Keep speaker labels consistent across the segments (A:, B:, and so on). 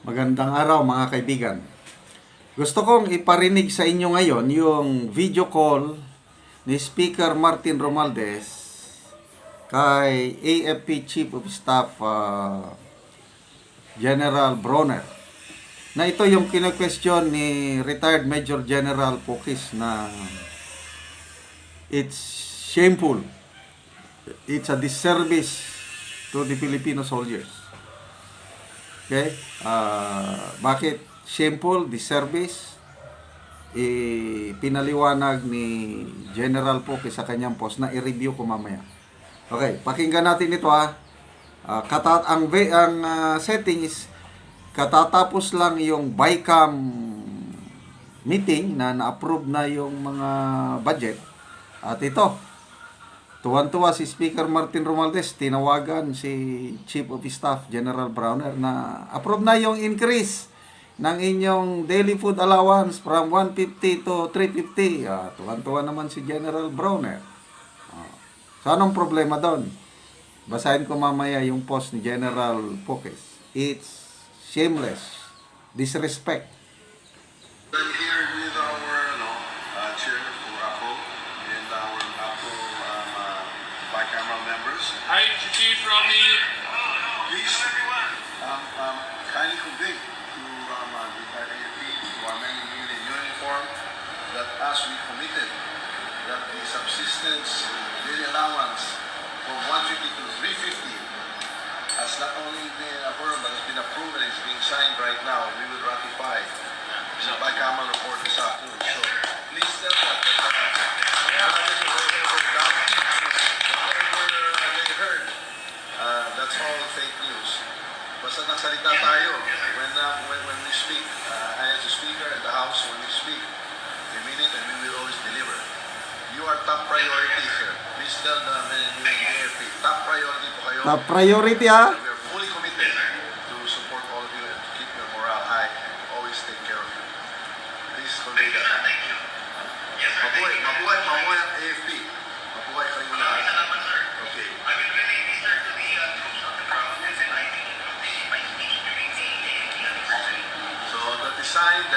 A: Magandang araw mga kaibigan. Gusto kong iparinig sa inyo ngayon yung video call ni Speaker Martin Romualdez kay AFP Chief of Staff General Bronner. Na ito yung kine-question ni retired Major General Pokis na it's shameful. It's a disservice to the Filipino soldiers. Okay? Bakit shameful, disservice? Pinaliwanag ni General Poke sa kanyang post na i-review ko mamaya. Okay, pakinggan natin ito ha. Ang setting is katatapos lang yung BICAM meeting na na-approve na yung mga budget. At ito, tuwan-tuwa si Speaker Martin Romualdez, tinawagan si Chief of Staff General Bronner na approve na yung increase ng inyong daily food allowance from 150 to 350. Tuwan-tuwa naman si General Bronner. So anong problema doon? Basahin ko mamaya yung post ni General Pokes. It's shameless, disrespect.
B: I'm here with our chair for APO and our APO bicameral members.
C: Hi, Chief Romy.
B: Please, kindly convey to the AFP, to our men and women in uniform, that as we committed, that the subsistence daily allowance from 150 to 350 has not only been affirmed but has been approved and is being signed right now. We will ratify the bicameral report this afternoon. So please tell that whatever they heard, that's all fake news. Basta nagsalita tayo when we speak. I as a speaker in the House, when we speak, we mean it and we will always deliver. You are top priority, sir. Please tell the men and women in the AFP, top priority po kayo.
A: Top priority ha?
B: We are fully committed to support all of you and to keep your morale high. Always take care of you. Please convey that. Mabuhay ang AFP. Mabuhay kayo lahat. Okay. So that is signed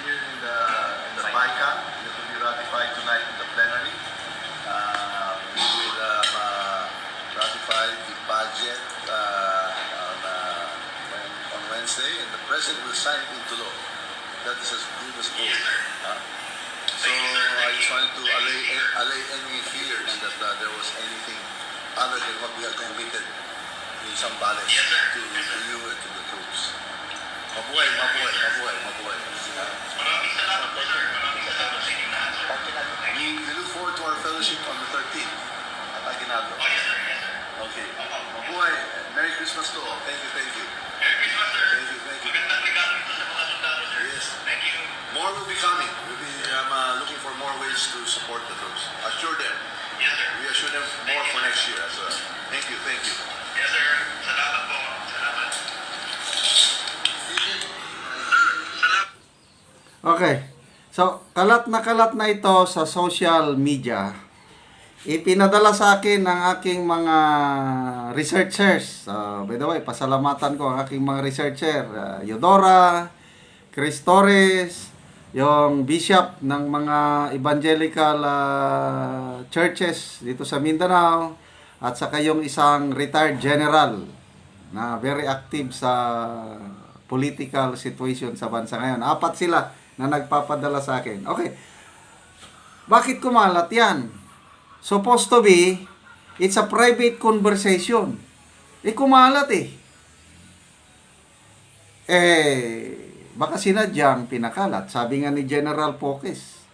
B: here in the BICAM. It will be ratified tonight in the plenary. We will ratify the budget on Wednesday, and the President will sign it into law. That is as good as gold. So I just wanted to allay any fears that there was anything other than what we have committed in some balance to you and to the troops. Mabuhay. We look forward to our fellowship on the 13th at Aguinaldo. Okay. Mabuhay. Merry Christmas to all. Thank you.
C: Merry Christmas, sir.
B: Thank you.
C: Magandang regalo po sa mga sundalo, sir.
B: Yes.
C: Thank you.
B: More will be coming. We'll be looking for more ways to support the troops. Assure them.
C: Yes, sir.
B: We assure them more for next year as well. Thank you.
C: Yes, sir. Salamat po. Salamat.
A: Okay. So, kalat na ito sa social media. Ipinadala sa akin ng aking mga researchers. By the way, pasalamatan ko ang aking mga researcher. Eudora, Chris Torres, yung bishop ng mga evangelical churches dito sa Mindanao, at saka yung isang retired general na very active sa political situation sa bansa ngayon. 4 sila na nagpapadala sa akin. Okay. Bakit kumalat yan? Supposed to be, it's a private conversation. Kumalat baka sinadyang pinakalat. Sabi nga ni General Pokes,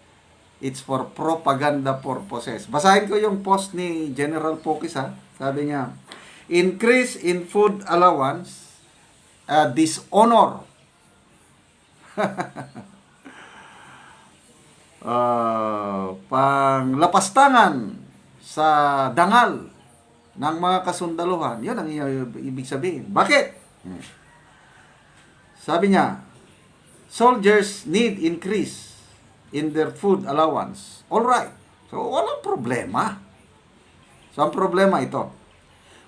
A: it's for propaganda purposes. Basahin ko yung post ni General Pokes ha. Sabi niya, increase in food allowance, dishonor. Panglapastangan sa dangal ng mga kasundaluhan. Yun ang ibig sabihin. Bakit? Sabi niya, soldiers need increase in their food allowance. All right. So, walang problema. So, ang problema ito.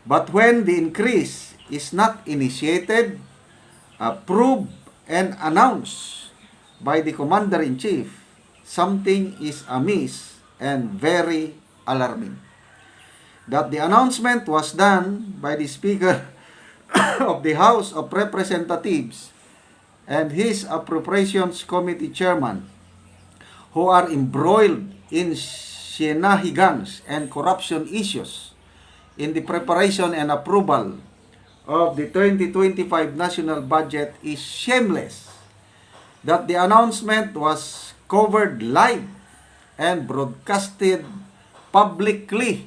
A: But when the increase is not initiated approved and announced by the Commander-in-Chief, something is amiss and very alarming. That the announcement was done by the Speaker of the House of Representatives and his Appropriations Committee Chairman, who are embroiled in shenanigans and corruption issues in the preparation and approval of the 2025 national budget, is shameless. That the announcement was covered live and broadcasted publicly.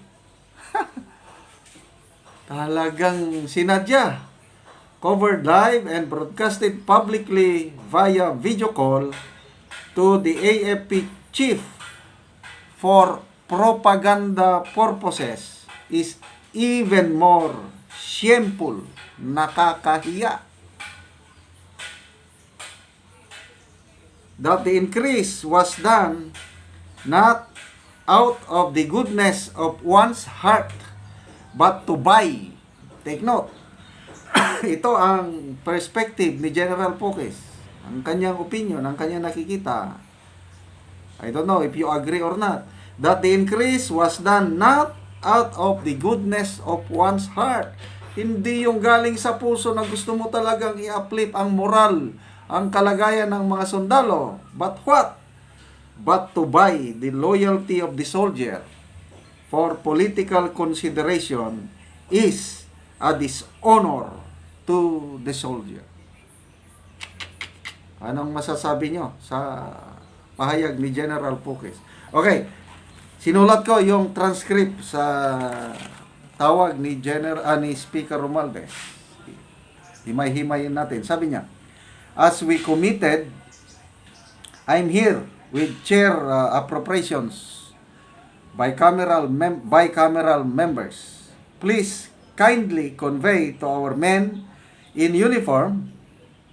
A: Talagang sinadya. Covered live and broadcasted publicly via video call to the AFP chief for propaganda purposes is even more shameful, nakakahiya. That the increase was done not out of the goodness of one's heart, but to buy. Take note. Ito ang perspective ni General Poques. Ang kanyang opinion, ang kanyang nakikita. I don't know if you agree or not. That the increase was done not out of the goodness of one's heart. Hindi yung galing sa puso na gusto mo talagang i-uplift ang moral, ang kalagayan ng mga sundalo. But what? But to buy the loyalty of the soldier for political consideration is a dishonor to the soldier. Anong masasabi nyo sa pahayag ni General Poques? Okay, sinulat ko yung transcript sa tawag ni ni Speaker Romualdez. Himay-himayin natin. Sabi niya, as we committed, I'm here with Chair Appropriations bicameral members. Please kindly convey to our men in uniform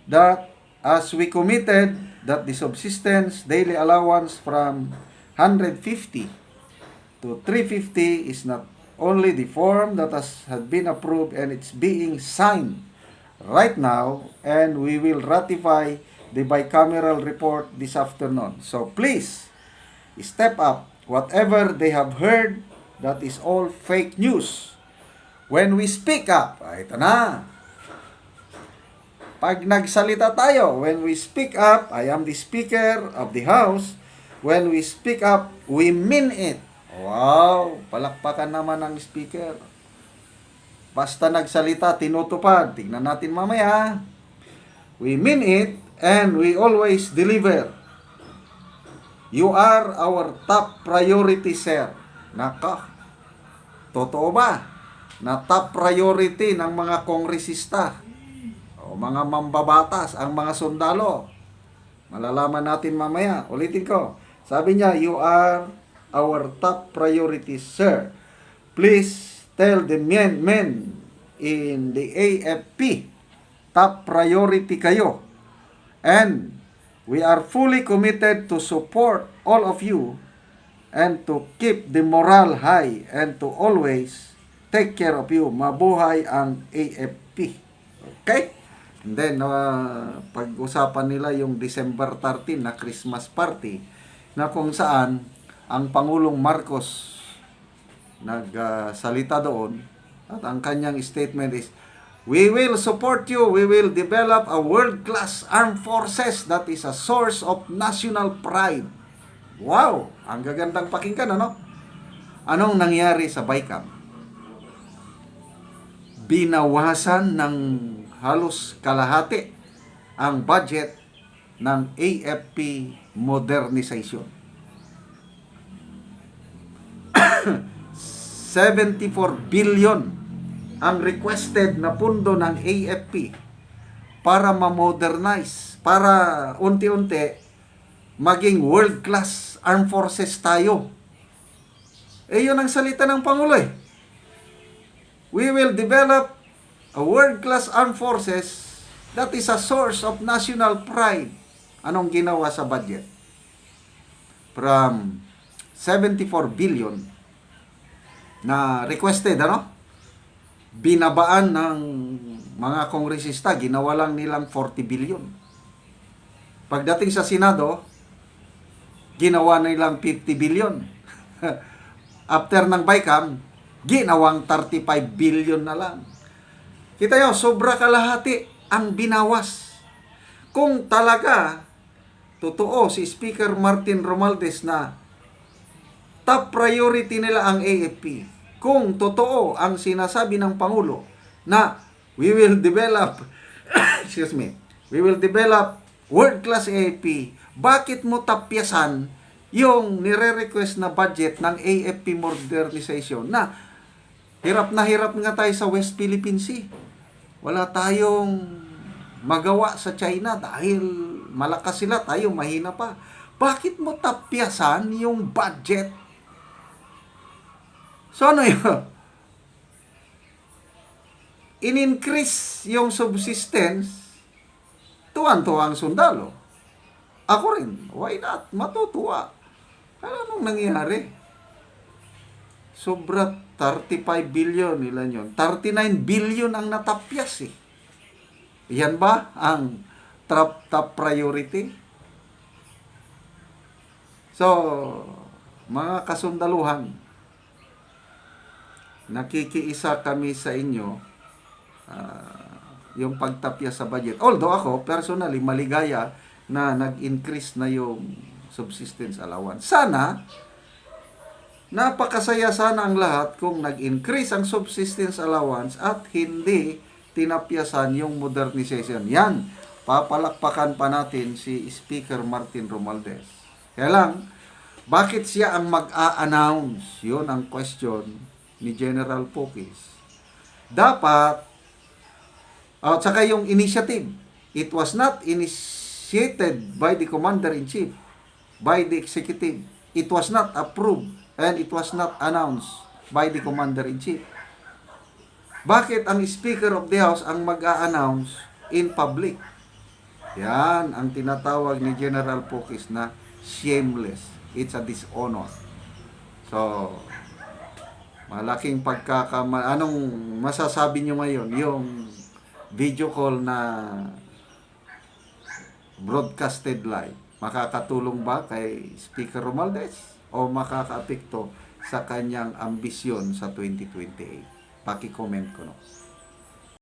A: that as we committed that the subsistence daily allowance from 150 to 350 is not only the form that had been approved and it's being signed right now, and we will ratify the bicameral report this afternoon. So please step up. Whatever they have heard, that is all fake news. When we speak up, ito na. Pag nagsalita tayo, when we speak up, I am the Speaker of the House. When we speak up, we mean it. Wow, palakpakan naman ang Speaker. Basta nagsalita, tinutupad. Tignan natin mamaya. We mean it and we always deliver. You are our top priority, sir. Naka, totoo ba? Na top priority ng mga kongresista o mga mambabatas, ang mga sundalo. Malalaman natin mamaya. Ulitin ko. Sabi niya, you are our top priority, sir. Please tell the men in the AFP, top priority kayo. And we are fully committed to support all of you and to keep the morale high and to always take care of you. Mabuhay ang AFP. Okay? And then, pag-usapan nila yung December 13 na Christmas party na kung saan ang Pangulong Marcos nagsalita doon at ang kanyang statement is, we will support you. We will develop a world-class armed forces that is a source of national pride. Wow! Ang gagandang pakinggan, ano? Anong nangyari sa BICAM? Binawasan ng halos kalahati ang budget ng AFP modernization. 74 billion ang requested na pundo ng AFP para ma-modernize, para unti-unti maging world-class armed forces tayo. Yun ang salita ng Pangulo eh. We will develop a world-class armed forces that is a source of national pride. Anong ginawa sa budget? From 74 billion na requested, ano? Binabaan ng mga kongresista, ginawa lang nilang 40 billion. Pagdating sa Senado, ginawa nilang 50 billion. After ng BICAM, ginawang 35 billion na lang. Kita nyo, sobra kalahati ang binawas. Kung talaga, totoo si Speaker Martin Romualdez na top priority nila ang AFP, kung totoo ang sinasabi ng Pangulo na we will develop world-class AFP, bakit mo tapyasan yung nire-request na budget ng AFP modernization na hirap nga tayo sa West Philippine Sea. Wala tayong magawa sa China dahil malakas sila, tayo mahina pa. Bakit mo tapyasan yung budget? So ano yun? In-increase yung subsistence, tuwan-tuwang sundalo. Ako rin, why not? Matutuwa. Anong nangyari? Sobra 35 billion, ilan yun? 39 billion ang natapyas eh. Yan ba ang top priority? So, mga kasundaluhan, nakikiisa kami sa inyo yung pagtapya sa budget. Although ako, personally, maligaya na nag-increase na yung subsistence allowance. Sana, napakasaya sana ang lahat kung nag-increase ang subsistence allowance at hindi tinapyasan yung modernization. Yan, papalakpakan pa natin si Speaker Martin Romualdez. Kaya lang, bakit siya ang mag-a-announce? Yun ang question ni General Pokis. Dapat, at saka yung initiative, it was not initiated by the Commander-in-Chief, by the Executive. It was not approved and it was not announced by the Commander-in-Chief. Bakit ang Speaker of the House ang mag-a-announce in public? Yan ang tinatawag ni General Pokis na shameless. It's a dishonor. So, malaking anong masasabi nyo ngayon? Yung video call na broadcasted live, makakatulong ba kay Speaker Romualdez o makakaapekto sa kanyang ambisyon sa 2028? Paki-comment ko no.